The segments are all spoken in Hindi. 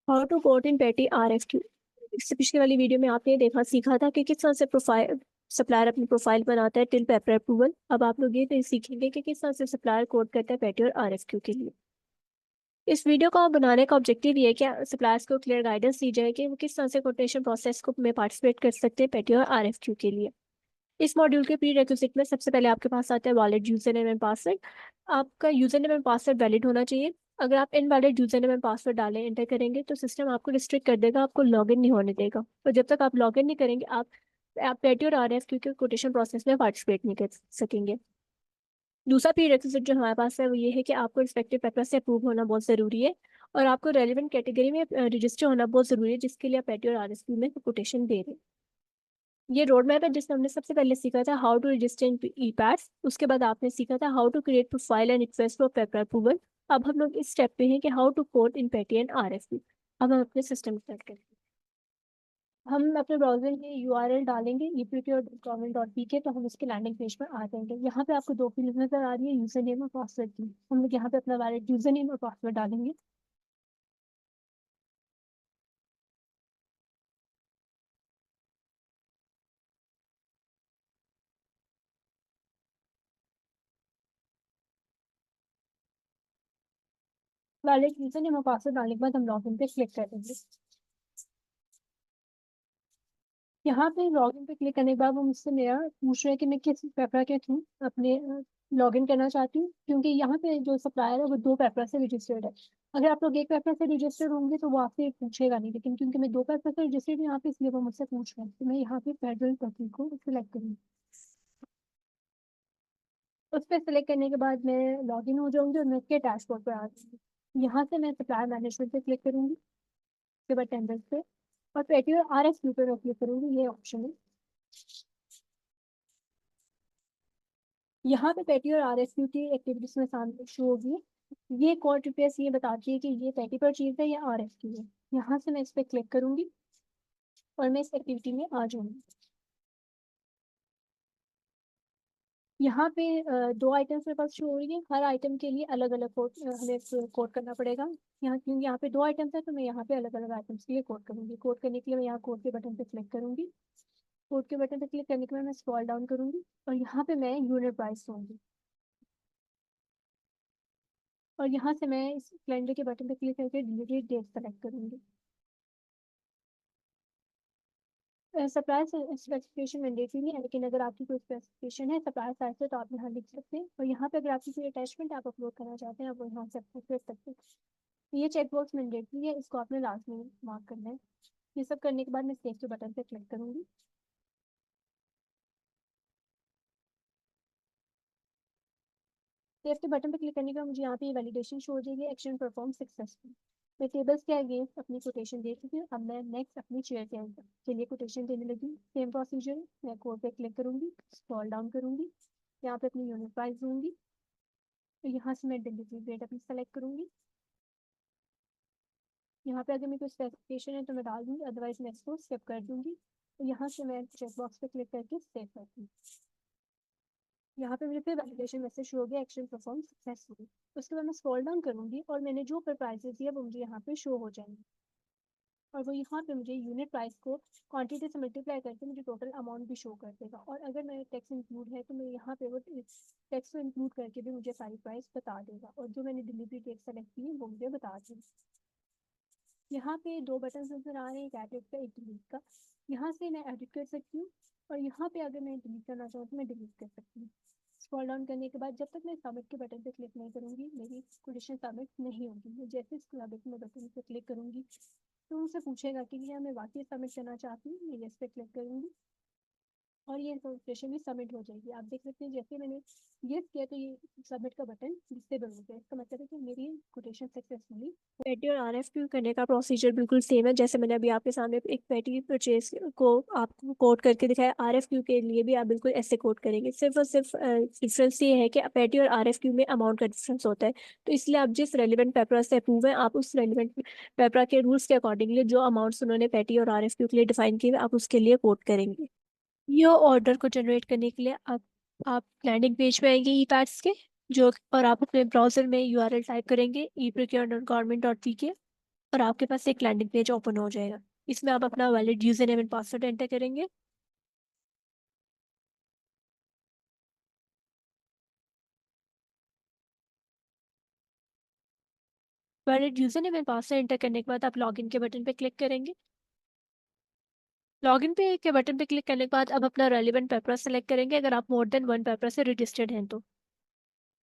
हाउ टू कोड इन पेटी RFQ। इससे पिछले वाली वीडियो में आपने देखा सीखा था कि किस तरह से प्रोफाइल सप्लायर अपनी प्रोफाइल बनाता है टिल पेपर अप्रूवल। अब आप लोग ये सीखेंगे कि किस तरह से सप्लायर कोड करता है पेटी और RFQ के लिए। इस वीडियो को बनाने का ऑब्जेक्टिव ये है कि सप्लायर्स को क्लियर गाइडेंस दी जाए कि वो किस तरह से कोटेशन प्रोसेस को में पार्टिसिपेट कर सकते हैं पेटी और RFQ के लिए। इस मॉड्यूल के प्री रेक्विजिट में सबसे पहले आपके पास आता है valid user name and password. आपका user name and password valid होना चाहिए। अगर आप invalid user name and password डालें एंटर करेंगे तो सिस्टम आपको रिस्ट्रिक्ट कर देगा, आपको लॉगिन नहीं होने देगा। और जब तक आप लॉगिन नहीं करेंगे आप पेटी और RFQ के कोटेशन प्रोसेस में पार्टिसिपेट नहीं कर सकेंगे। दूसरा प्री रेक्विजिट जो हमारे पास है वो ये है कि आपको रिस्पेक्टिव पेपर से अप्रूव होना बहुत ज़रूरी है और आपको रेलिवेंट कैटेगरी में रजिस्टर होना बहुत ज़रूरी है जिसके लिए आप पेटी और RFQ में कोटेशन दे रहे हैं। ये रोड मैप है जिसमें हमने सबसे पहले सीखा था how to register in e pads. उसके बाद आपने सीखा था how to create profile and request for paper approval. अब हम लोग इस स्टेप पे हैं कि हाउ टू कोड इन पेटी एंड RFQ। अब हम अपने सिस्टम स्टार्ट करेंगे। हम अपने ब्राउजर में URL डालेंगे ept.government.pk तो हम इसके लैंडिंग पेज पर आ जाएंगे। यहाँ पे आपको दो फील्ड नजर आ रही है, यूजर नेम और पासवर्ड की। हम लोग यहाँ पे अपना वैलिड यूजर नेम और पासवर्ड डालेंगे। वैलिड यूजर नेम और पासवर्ड डालने के बाद हम लॉगिन पे क्लिक करेंगे। यहाँ पे लॉगिन पे क्लिक करने के बाद वो मुझसे मेरा पूछ रहे हैं कि मैं किस पेपर के थ्रू अपने लॉगिन करना चाहती हूँ, क्योंकि यहाँ पे जो सप्लायर है वो दो पेपर से रजिस्टर्ड है। अगर आप लोग एक पेपर से रजिस्टर्ड होंगे तो वो आपसे पूछेगा नहीं, लेकिन क्योंकि मैं दो पेपर से रजिस्टर्ड हूँ यहाँ पे इसलिए वो मुझसे पूछ रहे हैं। तो मैं यहाँ पे फेडरल पेपर को सिलेक्ट करूँगी। उस पर सिलेक्ट करने के बाद मैं लॉगिन हो जाऊंगी और मैं इसके डैशबोर्ड पर आ जाऊंगी। यहाँ से मैं सप्लायर मैनेजमेंट पे क्लिक करूंगी, उसके बाद टेंडर्स पे और पेटी और RFQ पे मैं क्लिक करूंगी। ये ऑप्शन है। यहाँ पे पेटी और RFQ की एक्टिविटीज में सामने शो होगी। ये कोड रिक्वेस्ट ये बताती है कि ये पेटी पर चीज है या RFQ है। यहाँ से मैं इस पर क्लिक करूंगी और मैं इस एक्टिविटी में आ जाऊंगी। यहाँ पे दो आइटम्स मेरे पास शो हो रही है। हर आइटम के लिए अलग अलग कोड हमें कोड करना पड़ेगा। यहाँ क्योंकि यहाँ पे दो आइटम्स है तो मैं यहाँ पे अलग अलग आइटम्स के लिए कोड करूंगी। कोड करने के लिए मैं यहाँ कोड के बटन पे क्लिक करूंगी। कोड के बटन पे क्लिक करने के बाद मैं स्क्रॉल डाउन करूंगी और यहाँ पे मैं यूनिट प्राइस दूंगी। और यहाँ से मैं इस कैलेंडर के बटन पे क्लिक करके डिलीवरी डेट सेलेक्ट करूंगी। सप्लायर स्पेसिफिकेशन मैंडेटरी नहीं है, लेकिन अगर आपकी कोई स्पेसिफिकेशन है सप्लायर साइड से तो आप यहाँ लिख सकते हैं। और यहाँ पे अगर आपकी कोई अटैचमेंट आप अपलोड करना चाहते हैं आप वो यहाँ से अपलोड कर सकते हैं। ये चेकबॉक्स मैंडेटरी है, इसको आपने लास्ट में मार्क करना है। ये सब करने के बाद मैं सेव के बटन पे क्लिक करूंगी। सेव के बटन पे क्लिक करने के बाद मुझे यहाँ पे वैलिडेशन शो हो जाएगी, एक्शन परफॉर्म सक्सेसफुल। मैं टेबल्स के अगेंस्ट अपनी कोटेशन दे चुकी हूँ। अब मैं नेक्स्ट अपनी चेयर के लिए कोटेशन देने लगी। सेम प्रोसीजर, मैं कोड पे क्लिक करूंगी, स्क्रॉल डाउन करूंगी, यहाँ पे अपनी यूनिट प्राइस दूंगी। तो यहाँ से मैं डिलीवरी डेट अपनी सेलेक्ट करूंगी। यहाँ पे अगर मेरे को स्पेसिफिकेशन है तो मैं डाल दूंगी, अदरवाइज मैं इसको स्किप कर दूंगी। तो यहाँ से मैं चेक बॉक्स पे क्लिक करके सेव करती हूँ। यहाँ पे मुझे फिर वैलिडेशन मैसेज शो हो गया, एक्शन परफॉर्म सक्सेसफुली। उसके बाद मैं स्क्रॉल डाउन करूंगी और मैंने जो प्राइसेस दिया वो मुझे यहाँ पे शो हो जाएंगे। और वो यहाँ पे मुझे यूनिट प्राइस को क्वांटिटी से मल्टीप्लाई करके मुझे टोटल अमाउंट भी शो कर देगा। और अगर मेरे टैक्स इंक्लूड है तो मैं यहाँ पे वो टैक्स को इंक्लूड करके भी मुझे सारी प्राइस बता देगा। और जो मैंने डिलीवरी डेट सेलेक्ट की है वो मुझे बता देगा। यहाँ पे दो बटन नजर आ रहे हैं, एक एडिट का एक डिलीट का। यहाँ से मैं एडिट कर सकती हूँ और यहाँ पे अगर मैं डिलीट करना चाहूँ तो मैं डिलीट कर सकती हूँ। स्क्रॉल डाउन करने के बाद जब तक मैं सबमिट के बटन पे क्लिक नहीं करूंगी मेरी कोटेशन सबमिट नहीं होगी। मैं जैसे सबमिट में बटन पे क्लिक करूंगी तो उनसे पूछेगा कि क्या मैं वाकई सबमिट करना चाहती हूँ। मैं यस पे क्लिक करूंगी और ये कोटेशन भी सबमिट हो जाएगी। आप देख सकते हैं जैसे मैंने यस किया तो ये सबमिट का बटन डिसेबल हो गया। इसका मतलब है कि मेरी कोटेशन सक्सेसफुली। पेटी और RFQ करने का प्रोसीजर बिल्कुल सेम है। जैसे मैंने अभी आपके सामने एक पेटी परचेज को आपको कोड करके दिखाया, RFQ के लिए भी आप बिल्कुल ऐसे कोड करेंगे। सिर्फ और सिर्फ डिफरेंस ये है कि पेटी और RFQ में अमाउंट का डिफरेंस होता है। तो इसलिए आप जिस रेलिवेंट पेपर से अप्रूव है आप उस रेलिवेंट पेपर के रूल्स के अकॉर्डिंगली जो अमाउंट्स उन्होंने पेटी और RFQ के लिए डिफाइन किए आप उसके लिए कोड करेंगे। ये ऑर्डर को जनरेट करने के लिए आप लैंडिंग पेज पे आएंगे ई-पैड्स के जो, और आप अपने ब्राउजर में URL टाइप करेंगे e-procurement.government.pk। और आपके पास एक लैंडिंग पेज ओपन हो जाएगा। इसमें आप अपना valid user name and password enter करेंगे। Valid user name and password enter करने के बाद आप लॉगिन के बटन पे क्लिक करेंगे। लॉगिन पे के बटन पे क्लिक करने के बाद अब अपना रेलिवेंट पर्पस सेलेक्ट करेंगे, अगर आप मोर देन वन पर्पस से रजिस्टर्ड हैं तो।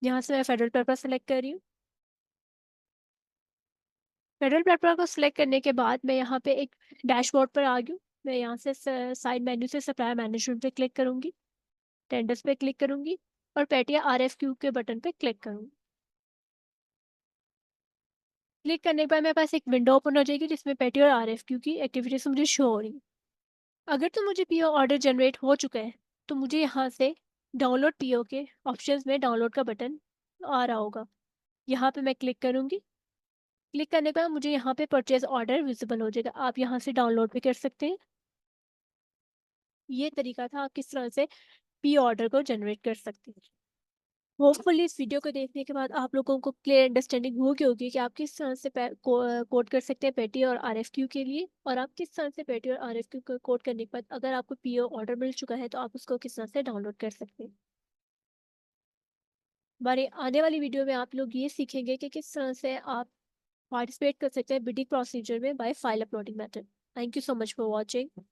यहाँ से मैं फेडरल पर्पस सेलेक्ट कर रही हूँ। फेडरल पर्पस को सिलेक्ट करने के बाद मैं यहाँ पे एक डैशबोर्ड पर आ गई हूँ। मैं यहाँ से साइड मेन्यू से सप्लायर मैनेजमेंट पे क्लिक करूंगी, टेंडर्स पे क्लिक करूंगी और पेटिया RFQ के बटन पे क्लिक करूंगी। क्लिक करने के बाद मेरे पास एक विंडो ओपन हो जाएगी जिसमें पेटिया और RFQ की एक्टिविटीज मुझे शो हो रही है। अगर तो मुझे पीओ ऑर्डर जनरेट हो चुका है तो मुझे यहाँ से डाउनलोड पीओ के ऑप्शंस में डाउनलोड का बटन आ रहा होगा। यहाँ पे मैं क्लिक करूंगी। क्लिक करने के बाद मुझे यहाँ पे परचेज ऑर्डर विजिबल हो जाएगा, आप यहाँ से डाउनलोड भी कर सकते हैं। ये तरीका था आप किस तरह से पी ऑर्डर को जनरेट कर सकते हैं। होपफुली इस वीडियो को देखने के बाद आप लोगों को क्लियर अंडरस्टैंडिंग हो गई होगी कि आप किस तरह से कोड कर सकते हैं पेटी और RFQ के लिए, और आप किस तरह से पेटी और RFQ को कोड करने के बाद अगर आपको पीओ ऑर्डर मिल चुका है तो आप उसको किस तरह से डाउनलोड कर सकते हैं। हमारे आने वाली वीडियो में आप लोग ये सीखेंगे कि किस तरह से आप पार्टिसिपेट कर सकते हैं बिडिंग प्रोसीजर में by file uploading method. Thank you so much for watching.